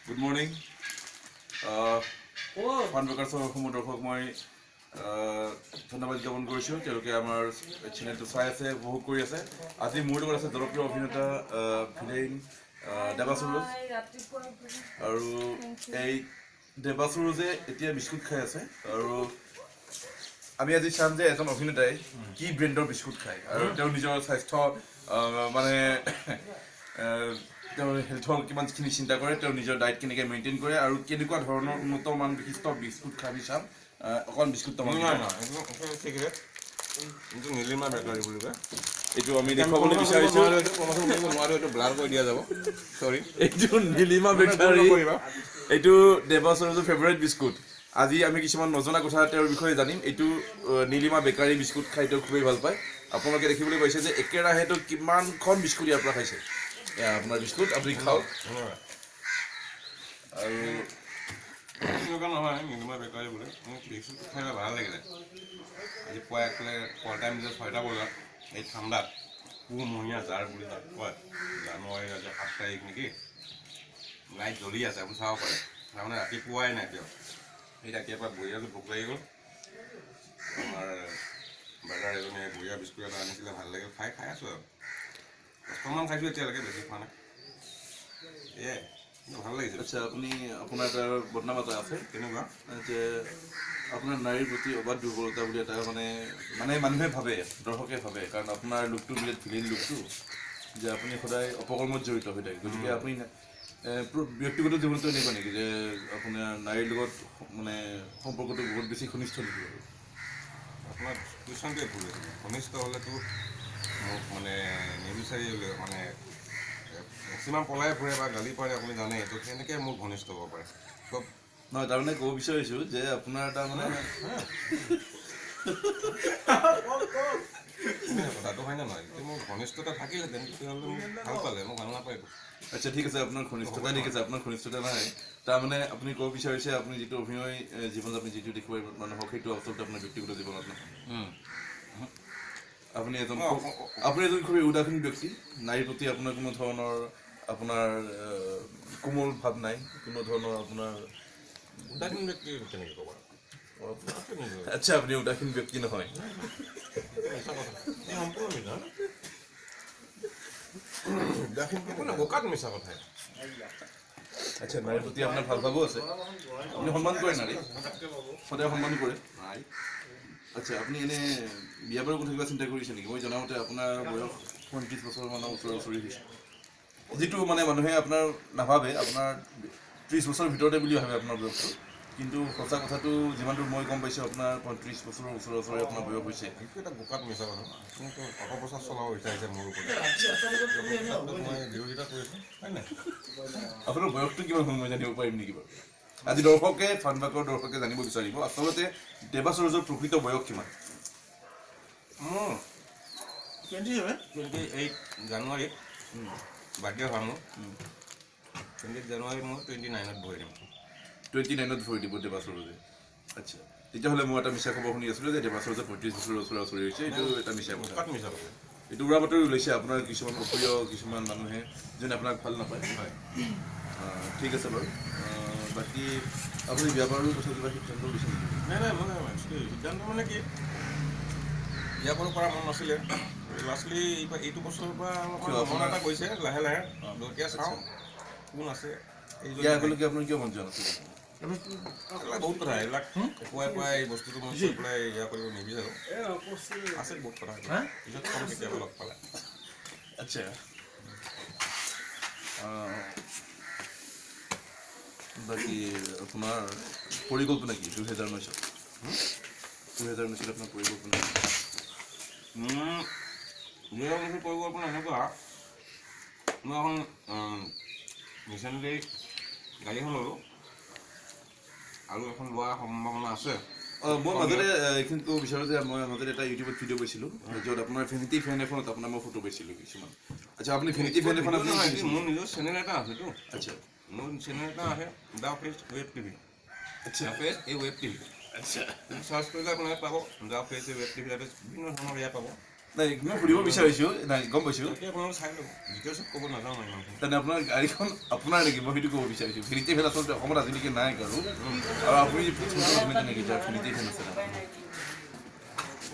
Good morning. ফান বেকাৰ্ছৰ অসমৰ দৰ্শক মই ধন্যবাদ জ্ঞাপন কৰিছোঁ। তেওঁলোকে আমাৰ চেনেলটো চাই আছে, উপভোগ কৰি আছে। আজি মোৰ লগত আছে জনপ্ৰিয় অভিনেতা ভিলেইন দেৱাসুৰজ। আৰু এই দেৱাসুৰজে এতিয়া বিস্কুট খাই আছে। আৰু আমি আজি চাম যে এজন অভিনেতাই কি ব্ৰেণ্ডৰ বিস্কুট খায় আৰু তেওঁৰ নিজৰ স্বাস্থ্য মানে তেওঁৰ হেল্থৰ কিমানখিনি চিন্তা কৰে, তেওঁৰ নিজৰ ডায়েট কেনেকৈ মেইনটেইন কৰে আৰু কেনেকুৱা ধৰণৰ উন্নত মান বিশিষ্ট বিস্কুট খাই আমি চাম। অকণ বিস্কুট নীলিমা বেকাৰী বুলি কয়। এইটো আমি দেখুৱাবলৈ বিচাৰিছোঁ। এইটো ব্লাৰ কৰি দিয়া যাব। চৰি, এইটো নীলিমা বেকাৰী, এইটো দেৱাসুৰজৰ ফেভৰেট বিস্কুট। আজি আমি কিছুমান নজনা কথা তেওঁৰ বিষয়ে জানিম। এইটো নীলিমা বেকাৰী বিস্কুট খাই তেওঁ খুবেই ভাল পায়। আপোনালোকে দেখিবলৈ পাইছে যে একেৰাহেতো কিমানখন বিস্কুট ইয়াৰ পৰা খাইছে। আপোনাৰ বিস্কুট আপুনি খাওক। আৰু এনেকুৱা নহয় নীলিমা বেকাৰী বুলি, মোক বিস্কুটটো খাই ভাল লাগিলে। আজি পুৱা একফালে ফল টাইম যে 6টা বজাত এই ঠাণ্ডাত কুমহীয়া জাৰ বুলি তাত কয়, জানুৱাৰী আজি 7 তাৰিখ নেকি, লাইট জ্বলি আছে, আপুনি চাব পাৰে। তাৰমানে ৰাতিপুৱাই নাই তেওঁ, সেই ৰাতিপুৱাৰ পৰা বঢ়িয়া ভোক লাগি গ'ল। আমাৰ বাজাৰ এজনীয়ে বঢ়িয়া বিস্কুট এটা আনিছিলে, ভাল লাগিল খাই আছোঁ আৰু 10মান খাইছোঁ এতিয়ালৈকে, বেছি খোৱা নাই। এয়াই ভাল লাগিছে। আচ্ছা, আপুনি আপোনাৰ এটা বদনাম এটা আছে কেনেকুৱা যে আপোনাৰ নাৰীৰ প্ৰতি অবাধ দুৰ্বলতা বুলি এটা মানে মানুহে ভাবে, দৰ্শকে ভাবে, কাৰণ আপোনাৰ লুকটো বিৰাট ভিলেইন লুকটো, যে আপুনি সদায় অপকৰ্মত জড়িত হৈ থাকে। গতিকে আপুনি ব্যক্তিগত জীৱনটো এনেকুৱা নেকি যে আপোনাৰ নাৰীৰ লগত মানে সম্পৰ্কটো বহুত বেছি ঘনিষ্ঠ নেকি? আপোনাৰ কুৱেশ্যনটোৱে ভুল হৈছে। ঘনিষ্ঠ হ'লেতো মোক মানে নিবিচাৰি মানে মেক্সিমাম পলাই ফুৰে বা গালি পাৰে, আপুনি জানে। এইটো কেনেকৈ মোৰ ঘনিষ্ঠ হ'ব পাৰে? চব নহয়, তাৰমানে ক'ব বিচাৰিছোঁ যে আপোনাৰ এটা মানে কথাটো হয় নে নহয়? যদি মোৰ ঘনিষ্ঠতা থাকিলেহেঁতেন তেতিয়াহ'লে মোক ভাল পালে, মোক ভাল নাপায়। আচ্ছা, ঠিক আছে, আপোনাৰ ঘনিষ্ঠতা ঠিক আছে, আপোনাৰ ঘনিষ্ঠতা নাই। তাৰমানে আপুনি ক'ব বিচাৰিছে আপুনি যিটো অভিনয় জীৱনত আপুনি যিটো দেখুৱাই মানুহক, সেইটো আচলতে আপোনাৰ ব্যক্তিগত জীৱনত নহয়। আপুনি এজন খুবেই উদাসীন ব্যক্তি। নাৰীৰ প্ৰতি আপোনাৰ কোনো ধৰণৰ আপোনাৰ কোমল ভাৱ নাই, কোনো ধৰণৰ আপোনাৰ উদাসীন ব্যক্তি কেনেকৈ ক'ব? আচ্ছা, আপুনি উদাসীন ব্যক্তি নহয়। সম্পূৰ্ণ মিছা। উদাসীন বোকাত মিছা কথাই। আচ্ছা, নাৰীৰ প্ৰতি আপোনাৰ ভাল ভাবো আছে, আপুনি সন্মান কৰে নাৰী, সদায় সন্মান কৰে। আচ্ছা, আপুনি এনে বিয়া বাৰুৰ কথা কিবা চিন্তা কৰিছে নেকি? মই জনামতে আপোনাৰ বয়স 29 বছৰমানৰ ওচৰা-ওচৰি হৈছে, যিটো মানে মানুহে আপোনাৰ নাভাবে, আপোনাৰ 30 বছৰৰ ভিতৰতে বুলি ভাবে আপোনাৰ বয়সটো, কিন্তু সঁচা কথাটো যিমান দূৰ মই গম পাইছোঁ আপোনাৰ 35 বছৰৰ ওচৰা-ওচৰি আপোনাৰ বয়স হৈছে। এইটো এটা বোকাত মিছা কথা। কিন্তু অপপ্ৰচাৰ চলাব বিচাৰিছে মোৰ ওপৰত। মই বিৰোধিতা কৰিছোঁ, হয় নাই? আপোনাৰ বয়সটো কিমান হ'ল মই জানিব পাৰিম নেকি বাৰু? আজি দৰ্শকে, ফানবাকৰ দৰ্শকে জানিব বিচাৰিব আচলতে দেৱাসুৰজৰ প্ৰকৃত বয়স কিমান। মোৰ 28 জানুৱাৰীত বাৰ্থডে হয় মোৰ। 28 জানুৱাৰীত মই 29ত ভৰি দিম। 29ত ভৰি দিব দেৱাসুৰজে। আচ্ছা, তেতিয়াহ'লে মই এটা মিছা খবৰ শুনি আছিলোঁ যে দেৱাসুৰজৰ 35 বছৰৰ ওচৰা-ওচৰি হৈছে। এইটো এটা মিছা কথা। বোকাত মিছা কথা। এইটো উৰা বাতৰি ওলাইছে আপোনাৰ কিছুমান অপ্ৰিয় কিছুমান মানুহে, যোনে আপোনাক ভাল নাপায়। হয়, ঠিক আছে বাৰু। বাকী আপুনি বিয়া বাৰুৰ কথা কিবা সিদ্ধান্ত লৈছে নেকি? নাই মই সিদ্ধান্ত মানে কি, বিয়া বাৰু কৰা মন নাছিলে। ল'ৰা ছোৱালী এইটো বছৰৰ পৰা মন এটা গৈছে লাহে লাহে। এতিয়া চাওঁ কোন আছে। ইয়াৰ আগলৈকে আপোনাৰ কিয় মন যোৱা নাছিল? বহুত কথা, এইবিলাক পুৱাই এই বস্তুটো মই কৰি পেলাই ইয়া কৰিব নিবিচাৰোঁ। আছে বহুত কথা, পিছত কম কেতিয়াবা লগ পালে। আচ্ছা, বাকী আপোনাৰ পৰিকল্পনা কি 2019-ত? 2019-ত আপোনাৰ পৰিকল্পনা কি? পৰিকল্পনা এনেকুৱা, মই এখন ৰিচেণ্টলি গাড়ী এখন ল'লোঁ আৰু এখন লোৱাৰ সম্ভাৱনা আছে। মই মাজতে এইখিনি ক'ব বিচাৰোঁ যে মই মাজতে এটা ইউটিউবত ভিডিঅ' পাইছিলোঁ, য'ত আপোনাৰ ভেনিটি ফেন এখনত আপোনাৰ মই ফটো পাইছিলোঁ কিছুমান। আচ্ছা, আপুনি ভেনিটি ফেন এখন মোৰ নিজৰ চেনেল এটা আছেতো। আচ্ছা, মোৰ চেনেল এটা আহে, দ্য ফেচ ৱেব টিভি। আচ্ছা, ফেচ এই ৱেব টিভি। আচ্ছা, চাৰ্চ কৰিলে আপোনালোকে পাব, দ্য ফেচ এই ৱেব টিভি। তাতে বিভিন্ন ধৰণৰ এয়া পাব। নাই মই সুধিব বিচাৰিছোঁ নাই গম পাইছোঁ এতিয়া আপোনালোকে চাই ল'ব ডিটেইলছত ক'ব নাযাওঁ মই ইমানখিনি তেনে আপোনাৰ গাড়ীখন আপোনাৰ নেকি মই সেইটো ক'ব বিচাৰিছোঁ ফিনিটি ফেন আচলতে অসমত আজিলৈকে নাই কাৰো আৰু আপুনি যে প্ৰথমে তেনেকৈ যে ফিনিটি ফেন আছে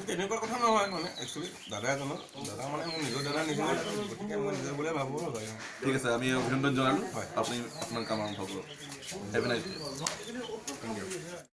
তেনেকুৱা কথা নহয় মানে একচুৱেলি দাদা এজনৰ দাদা মানে মোৰ নিজৰ দাদা নিজে গতিকে মই নিজৰ বুলিয়ে ভাবোঁ আৰু ঠিক আছে আমি অভিনন্দন জনালোঁ হয় আপুনি আপোনাৰ কাম আৰম্ভ কৰক have a nice day thank U